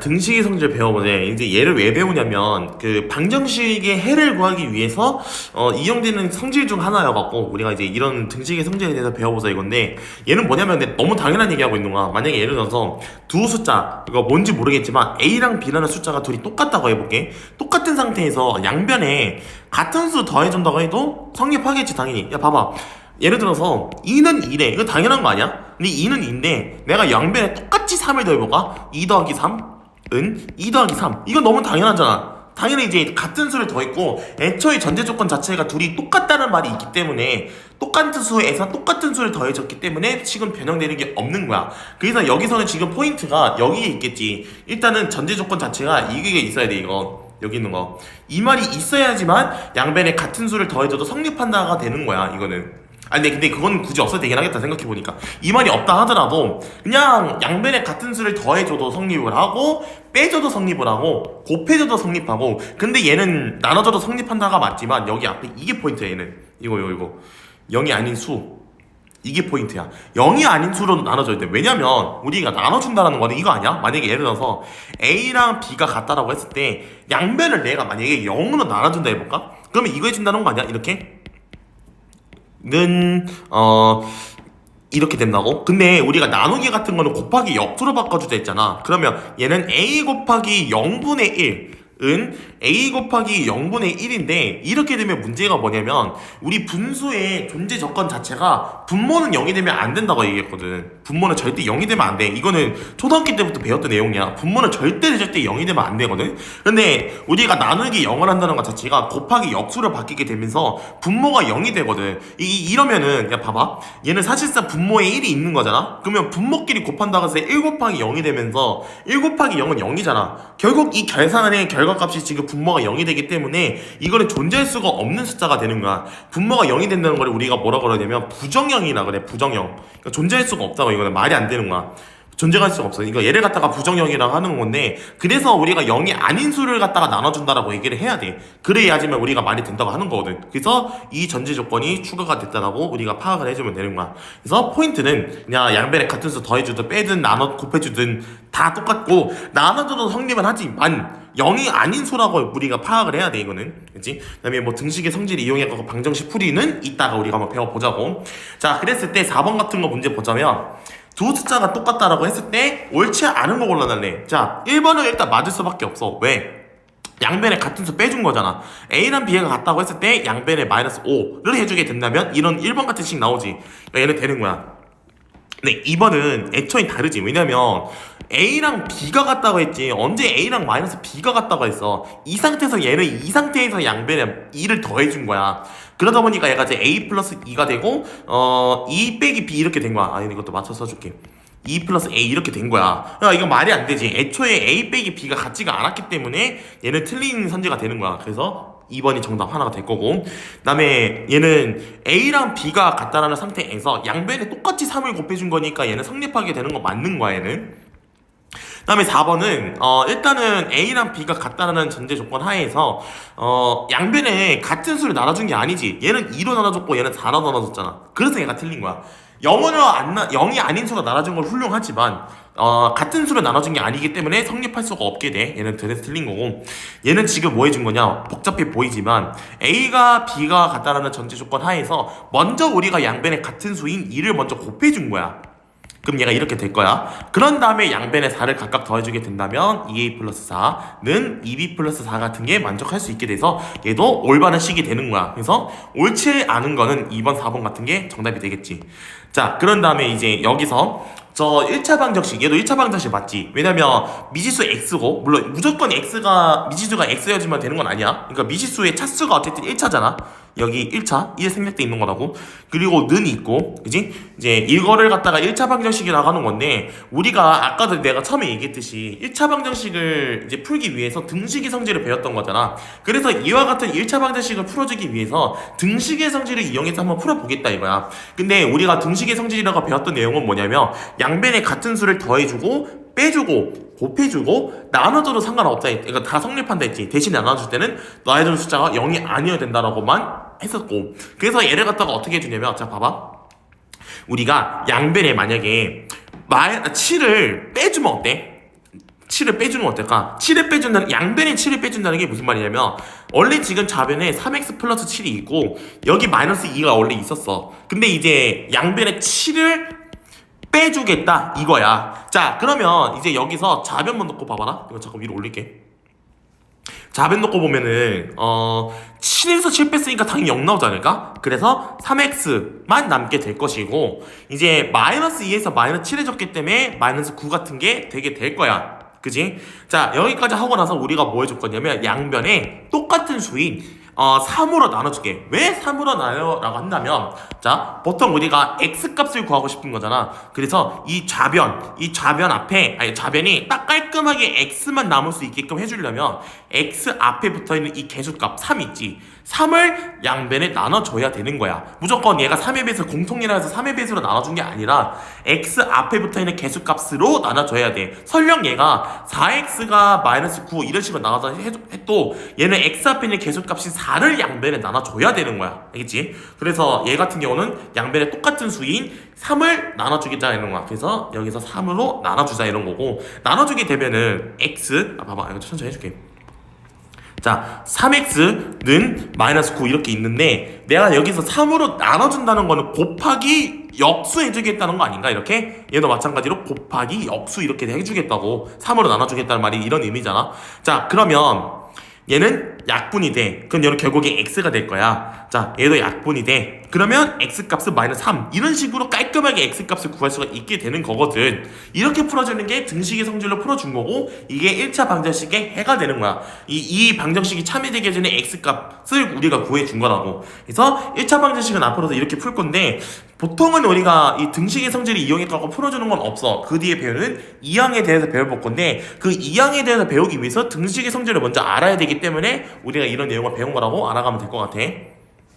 등식의 성질을 배워보자. 이제 얘를 왜 배우냐면 그 방정식의 해를 구하기 위해서 이용되는 성질 중 하나여갖고 우리가 이제 이런 등식의 성질에 대해서 배워보자 이건데, 얘는 뭐냐면 근데 너무 당연한 얘기하고 있는 거야. 만약에 예를 들어서 두 숫자, 이거 뭔지 모르겠지만 A랑 B라는 숫자가 둘이 똑같다고 해볼게. 똑같은 상태에서 양변에 같은 수 더해준다고 해도 성립하겠지 당연히. 야 봐봐, 예를 들어서 2는 2래. 이거 당연한 거 아니야? 근데 2는 2인데 내가 양변에 똑같이 3을 더해볼까? 2 더하기 3은 2 더하기 3. 이건 너무 당연하잖아. 당연히 이제 같은 수를 더했고 애초에 전제 조건 자체가 둘이 똑같다는 말이 있기 때문에 똑같은 수에서 똑같은 수를 더해줬기 때문에 지금 변형되는 게 없는 거야. 그래서 여기서는 지금 포인트가 여기에 있겠지. 일단은 전제 조건 자체가 이게 있어야 돼. 이거 여기 있는 거, 이 말이 있어야지만 양변에 같은 수를 더해줘도 성립한다가 되는 거야. 이거는 아니 근데 그건 굳이 없어도 되긴 하겠다 생각해보니까. 이 말이 없다 하더라도 그냥 양변에 같은 수를 더해줘도 성립을 하고 빼줘도 성립을 하고 곱해줘도 성립하고, 근데 얘는 나눠줘도 성립한다가 맞지만 여기 앞에 이게 포인트야. 얘는 이거 0이 아닌 수, 이게 포인트야. 0이 아닌 수로 나눠줘야 돼. 왜냐면 우리가 나눠준다는 거는 이거 아니야? 만약에 예를 들어서 A랑 B가 같다라고 했을 때 양변을 내가 만약에 0으로 나눠준다 해볼까? 그러면 이거 해준다는 거 아니야? 이렇게 된다고? 근데 우리가 나누기 같은 거는 곱하기 역수로 바꿔주자 했잖아. 그러면 얘는 A 곱하기 0분의 1은 A 곱하기 0분의 1인데, 이렇게 되면 문제가 뭐냐면 우리 분수의 존재 조건 자체가 분모는 0이 되면 안 된다고 얘기했거든. 분모는 절대 0이 되면 안 돼. 이거는 초등학교 때부터 배웠던 내용이야. 분모는 절대 0이 되면 안 되거든. 근데 우리가 나누기 0을 한다는 것 자체가 곱하기 역수로 바뀌게 되면서 분모가 0이 되거든. 이러면은 야 봐봐, 얘는 사실상 분모에 1이 있는 거잖아. 그러면 분모끼리 곱한다고 해서 1 곱하기 0이 되면서 1 곱하기 0은 0이잖아. 결국 이 계산의 결과값이 지금 분모가 0이 되기 때문에 이거는 존재할 수가 없는 숫자가 되는 거야. 분모가 0이 된다는 걸 우리가 뭐라고 그러냐면 부정형이라 그래. 부정형. 그러니까 존재할 수가 없다고. 이거는 말이 안 되는 거야. 존재할 수가 없어. 이거 얘를 갖다가 부정형이라고 하는 건데, 그래서 우리가 0이 아닌 수를 갖다가 나눠준다라고 얘기를 해야 돼. 그래야지만 우리가 말이 된다고 하는 거거든. 그래서 이 전제 조건이 추가가 됐다라고 우리가 파악을 해주면 되는 거야. 그래서 포인트는 그냥 양변에 같은 수 더해주든 빼든 나눠 곱해주든 다 똑같고, 나눠줘도 성립은 하지만 0이 아닌 수라고 우리가 파악을 해야 돼. 이거는 그치? 그 다음에 뭐 등식의 성질을 이용해서 방정식 풀이는 이따가 우리가 한번 배워보자고. 자, 그랬을 때 4번 같은 거 문제 보자면 두 숫자가 똑같다라고 했을 때 옳지 않은 거 골라달래. 자, 1번은 일단 맞을 수밖에 없어. 왜? 양변에 같은 수 빼준 거잖아. A랑 B가 같다고 했을 때 양변에 마이너스 5를 해주게 된다면 이런 1번 같은 식 나오지. 그러니까 얘는 되는 거야. 근데 2번은 애초에 다르지. 왜냐면 A랑 B가 같다고 했지 언제 A랑 마이너스 B가 같다고 했어. 이 상태에서 얘는 이 상태에서 양변에 2를 더해준 거야. 그러다 보니까 얘가 이제 A 플러스 2가 되고 2 빼기 B 이렇게 된 거야. 아니 이것도 맞춰서 써줄게. 2 플러스 A 이렇게 된 거야. 야, 이거 말이 안 되지. 애초에 A 빼기 B가 같지가 않았기 때문에 얘는 틀린 선지가 되는 거야. 그래서 2번이 정답 하나가 될 거고, 그 다음에 얘는 A랑 B가 같다라는 상태에서 양변에 똑같이 3을 곱해준 거니까 얘는 성립하게 되는 거 맞는 거야. 얘는. 그 다음에 4번은 일단은 A랑 B가 같다라는 전제 조건 하에서 양변에 같은 수를 나눠준 게 아니지. 얘는 2로 나눠줬고 얘는 4로 나눠줬잖아. 그래서 얘가 틀린 거야. 0이 아닌 수가 나눠준 건 훌륭하지만 같은 수를 나눠준 게 아니기 때문에 성립할 수가 없게 돼. 얘는 그래서 틀린 거고, 얘는 지금 뭐 해준 거냐, 복잡해 보이지만 A가 B가 같다라는 전제 조건 하에서 먼저 우리가 양변에 같은 수인 2를 먼저 곱해준 거야. 그럼 얘가 이렇게 될 거야. 그런 다음에 양변에 4를 각각 더해주게 된다면 2a 플러스 4는 2b 플러스 4 같은 게 만족할 수 있게 돼서 얘도 올바른 식이 되는 거야. 그래서 옳지 않은 거는 2번, 4번 같은 게 정답이 되겠지. 자, 그런 다음에 이제 여기서 저 1차 방정식, 얘도 1차 방정식 맞지? 왜냐면 미지수 x고, 물론 무조건 미지수가 x여야지만 되는 건 아니야. 그러니까 미지수의 차수가 어쨌든 1차잖아. 여기 1차, 이게 생략돼 있는 거라고. 그리고 는 있고, 그지? 이제 이거를 갖다가 1차 방정식이라고 하는 건데, 우리가 아까도 내가 처음에 얘기했듯이 1차 방정식을 이제 풀기 위해서 등식의 성질을 배웠던 거잖아. 그래서 이와 같은 1차 방정식을 풀어주기 위해서 등식의 성질을 이용해서 한번 풀어보겠다 이거야. 근데 우리가 등식의 성질이라고 배웠던 내용은 뭐냐면 양변에 같은 수를 더해주고 빼주고 곱해주고 나눠줘도 상관없다. 이거 다 성립한다 했지. 대신 나눠줄 때는 나눠줄 숫자가 0이 아니어야 된다라고만 했었고, 그래서 얘를 갖다가 어떻게 해주냐면, 자 봐봐, 우리가 양변에 만약에 7을 빼주면 어때? 7을 빼주는 건 어떨까? 7을 빼준다는, 양변에 7을 빼준다는 게 무슨 말이냐면, 원래 지금 좌변에 3x 플러스 7이 있고, 여기 마이너스 2가 원래 있었어. 근데 이제 양변에 7을 빼주겠다, 이거야. 자, 그러면 이제 여기서 좌변만 놓고 봐봐라. 이거 잠깐 위로 올릴게. 좌변 놓고 보면은 7에서 7 뺐으니까 당연히 0 나오지 않을까? 그래서 3x만 남게 될 것이고, 이제 마이너스 2에서 마이너스 7을 줬기 때문에 마이너스 9 같은 게 되게 될 거야. 그지? 자, 여기까지 하고 나서 우리가 뭐 해줄 거냐면 양변에 똑같은 수인 3으로 나눠줄게. 왜 3으로 나눠라고 한다면, 자, 보통 우리가 x값을 구하고 싶은 거잖아. 그래서 이 좌변 앞에, 아니 좌변이 딱 깔끔하게 x만 남을 수 있게끔 해주려면 x 앞에 붙어있는 이 개수값 3 있지, 3을 양변에 나눠줘야 되는 거야. 무조건 얘가 3의 배수 공통이라 해서 3의 배수로 나눠준 게 아니라 x 앞에 붙어있는 개수값으로 나눠줘야 돼. 설령 얘가 4x가 마이너스 9 이런 식으로 나눠서 해도 얘는 x 앞에 있는 개수값이 4를 양변에 나눠줘야 되는 거야. 알겠지? 그래서 얘 같은 경우는 양변에 똑같은 수인 3을 나눠주겠다 이런 거야. 그래서 여기서 3으로 나눠주자 이런 거고, 나눠주게 되면은 x, 봐봐, 이거 천천히 해줄게. 자, 3x는 마이너스 9 이렇게 있는데, 내가 여기서 3으로 나눠준다는 거는 곱하기 역수 해주겠다는 거 아닌가? 이렇게 얘도 마찬가지로 곱하기 역수 이렇게 해주겠다고, 3으로 나눠주겠다는 말이 이런 의미잖아. 자, 그러면 얘는 약분이 돼. 그럼 얘는 결국에 x가 될 거야. 자, 얘도 약분이 돼. 그러면 x값은 마이너스 3. 이런 식으로 깔끔하게 x값을 구할 수가 있게 되는 거거든. 이렇게 풀어주는 게 등식의 성질로 풀어준 거고, 이게 1차 방정식의 해가 되는 거야. 이 방정식이 참여되기 전에 x값을 우리가 구해준 거라고. 그래서 1차 방정식은 앞으로도 이렇게 풀 건데, 보통은 우리가 이 등식의 성질을 이용해갖고 풀어주는 건 없어. 그 뒤에 배우는 2항에 대해서 배워볼 건데, 그 2항에 대해서 배우기 위해서 등식의 성질을 먼저 알아야 되기 때문에 우리가 이런 내용을 배운 거라고 알아가면 될 것 같아.